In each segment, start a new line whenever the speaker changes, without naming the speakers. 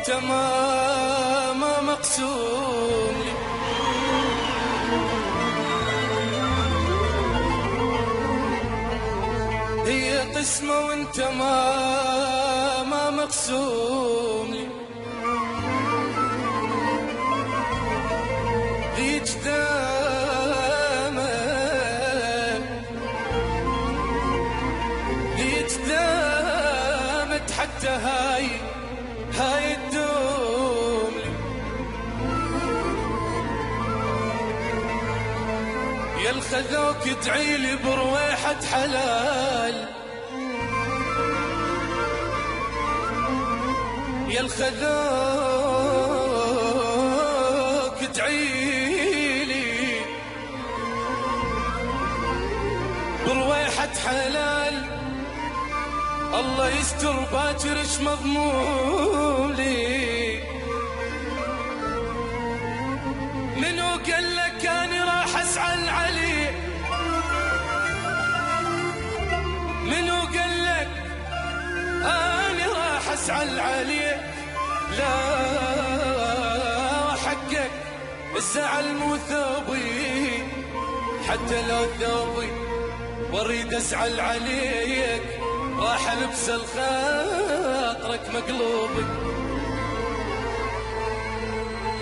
وانت ما مقسوم لي، هي قسمة وانت ما مقسوم لي، ليك دامت حتى هاي تدوم لي، يا الخذوك ادعيلي برويحة حلال، يا الخذوك ادعيلي برويحة حلال، الله يستر باكرش مضمون لي، منو قال لك اني راح اسعى علي، منو قال لك اني راح اسعى علي، لا حقك الزعل مو ثوبي، حتى لو ثوبي واريد اسعى عليك راح البس الخاطرك مقلوبي،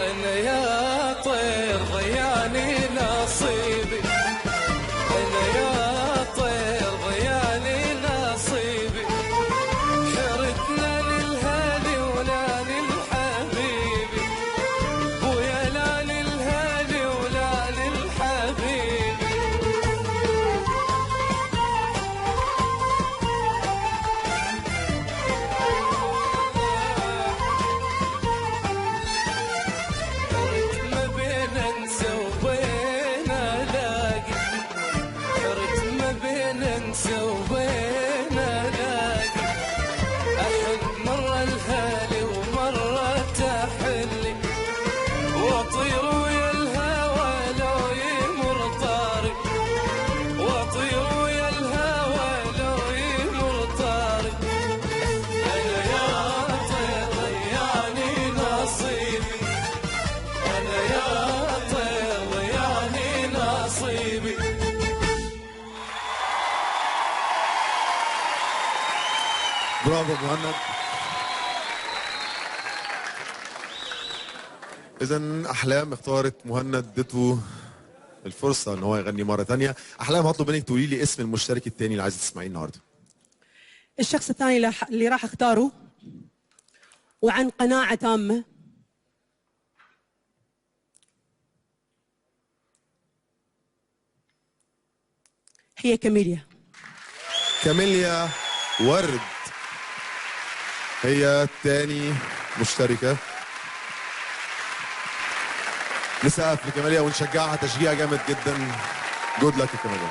انا يا طير ضياني نصيبي، انا يا طير ضياني نصيبي، حرتنا للهادي ولا للحبيبي، ويا لا للهادي ولا للحبيبي، سوينا لاقي أحد مرة الهالي ومرة تحلي، وأطير ويا الهوى لو يمر طاري، وأطير ويا الهوى لو يمر طاري، أنا يا طير ضياني نصيبي، أنا يا طير ضياني نصيبي.
برافو مهند. إذن أحلام اختارت مهند، ادته الفرصة إن هو يغني مرة تانية. أحلام هطلب منك تقولي لي اسم المشترك التاني اللي عايزة تسمعيه النهارده.
الشخص الثاني اللي راح اختاره وعن قناعة تامة هي كاميليا.
كاميليا ورد هي تاني مشتركة. نسقف لكاميليا ونشجعها تشجيع جامد جدا. جود لك يا كاميليا.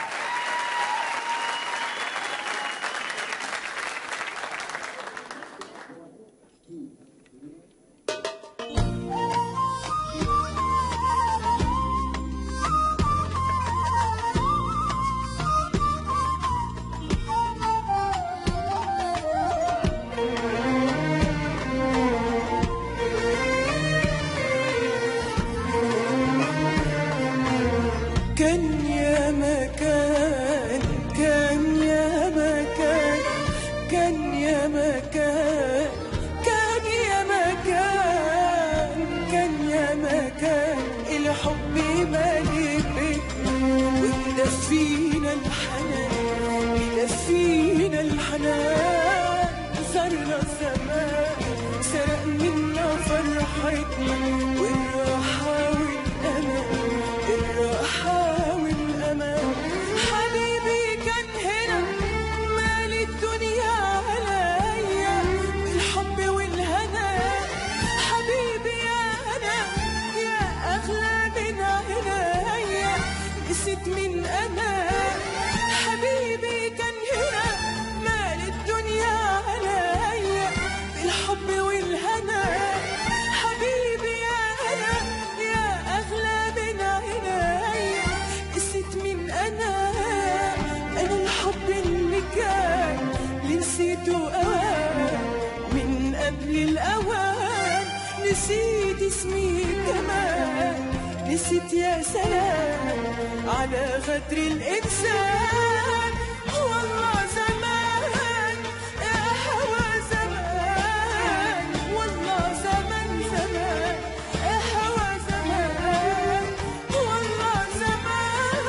كان يا مكان، كان يا مكان، كان يا مكان، كان يا مكان، كان يا مكان الحب مالي بيتنا ويدفينا الحنان، يدفينا الحنان، زرنا الزمان سرق منا فرحتنا والراحة والأمان، الراحة والأمان. حبيبي كان هنا مال الدنيا عليا بالحب والهنا، حبيبي يا أنا يا أغلى من عينيا، نسيت من أنا. حبيبي كان هنا مال الدنيا نسيت اسمي كمان، نسيت يا سلام على غدر الإنسان. والله زمان يا هوى زمان، والله زمان زمان يا هوى زمان، والله زمان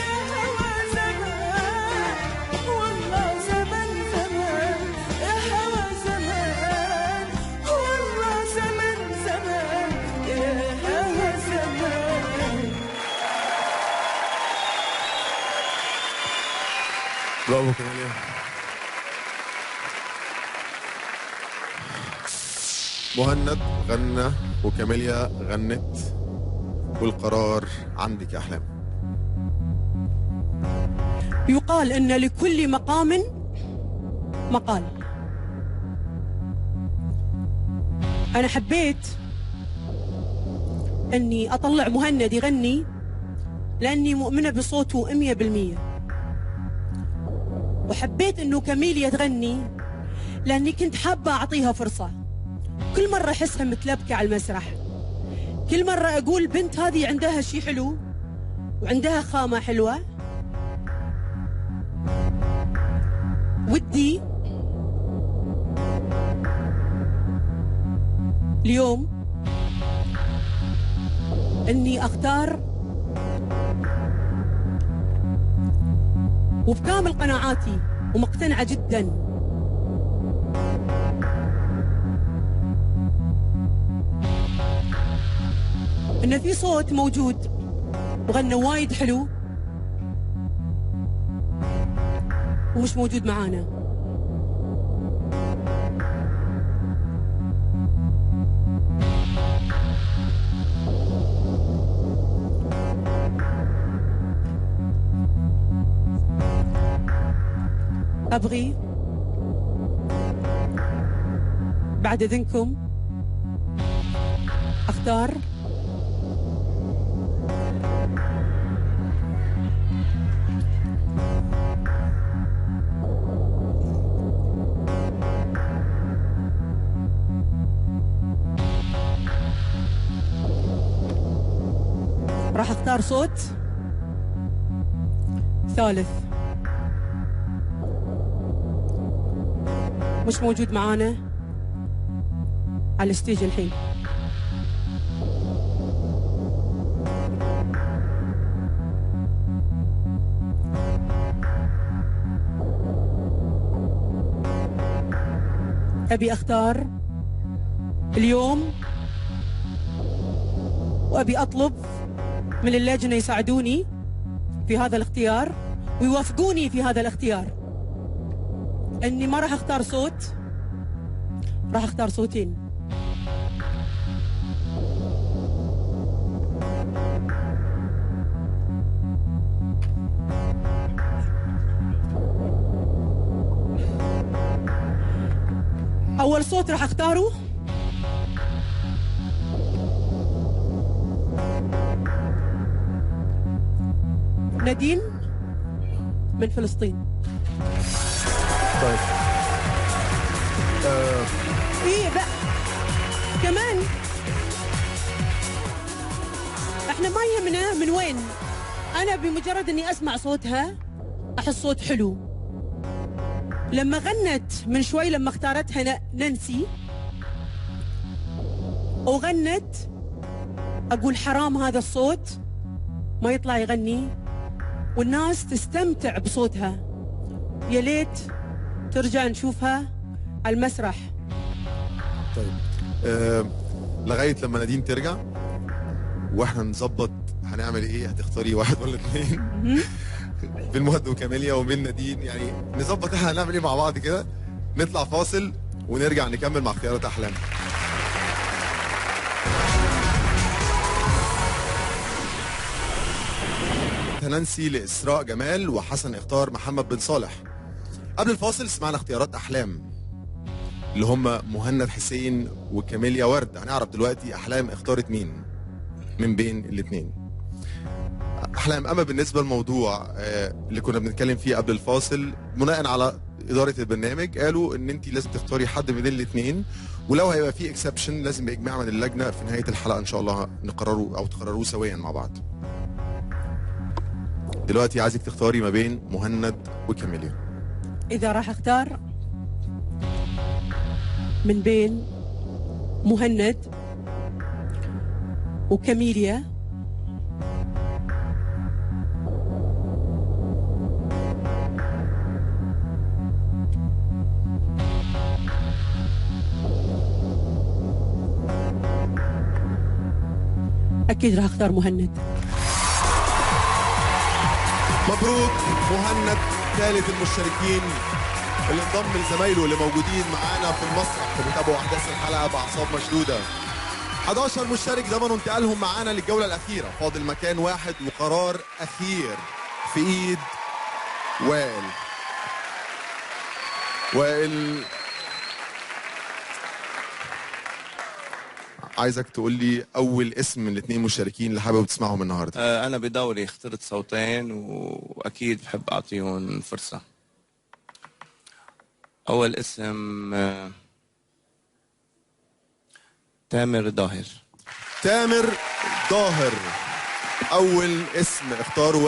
يا هوى زمان، والله زمان زمان يا هوى زمان، والله زمان زمان يا هوى زمان.
برافو كاميليا. مهند غنى وكاميليا غنت، والقرار عندك يا أحلام.
يقال أن لكل مقام مقال. أنا حبيت أني أطلع مهند يغني لأني مؤمنة بصوته 100%، وحبيت أنه كاميليا تغني لأني كنت حابة أعطيها فرصة. كل مرة أحسها متلبكة على المسرح، كل مرة أقول بنت هذه عندها شيء حلو وعندها خامة حلوة. ودي اليوم أني أختار وبكامل قناعاتي ومقتنعة جدا إن في صوت موجود وغنى وايد حلو ومش موجود معانا. أبغي بعد إذنكم أختار راح أختار صوت ثالث مش موجود معانا على الستيج الحين. أبي أختار اليوم وأبي أطلب من اللجنة يساعدوني في هذا الاختيار ويوافقوني في هذا الاختيار، أني ما راح أختار صوت، راح أختار صوتين. أول صوت راح أختاره نادين من فلسطين.
طيب
إيه بقى كمان احنا ما يهمنا من وين، أنا بمجرد إني أسمع صوتها أحس صوت حلو. لما غنت من شوي لما اختارتها نانسي وغنت أقول حرام هذا الصوت ما يطلع يغني والناس تستمتع بصوتها. يا ليت ترجع نشوفها على المسرح.
طيب لغاية لما نادين ترجع واحنا نظبط هنعمل ايه، هتختاري واحد ولا اثنين بين مهند وكاميليا وبين نادين، يعني نظبط احنا هنعمل ايه مع بعض كده. نطلع فاصل ونرجع نكمل مع اختيارات احلام. نانسي لإسراء جمال وحسن اختار محمد بن صالح. قبل الفاصل سمعنا اختيارات احلام اللي هم مهند حسين وكاميليا ورد. هنعرف دلوقتي احلام اختارت مين من بين الاثنين. احلام، اما بالنسبه للموضوع اللي كنا بنتكلم فيه قبل الفاصل بناء على اداره البرنامج قالوا ان انت لازم تختاري حد من الاثنين، ولو هيبقى في اكسبشن لازم اجماع من اللجنه في نهايه الحلقه ان شاء الله نقرره او تقرروه سويا مع بعض. دلوقتي عايزك تختاري ما بين مهند وكاميليا.
إذا راح أختار من بين مهند وكاميليا، أكيد راح أختار مهند.
مبروك مهند، ثالث المشتركين اللي انضم لزمايله اللي موجودين معانا في المسرح وبيتابعوا احداث الحلقه باعصاب مشدوده. 11 مشترك ضمنوا انتقالهم معانا للجوله الاخيره، فاضل مكان واحد وقرار اخير في ايد وائل. وائل، عايزك تقول لي اول اسم من الاثنين مشتركين اللي حابب تسمعهم النهارده.
انا بدوري اخترت صوتين واكيد بحب اعطيهم فرصه. اول اسم تامر ظاهر.
تامر ظاهر اول اسم اختاره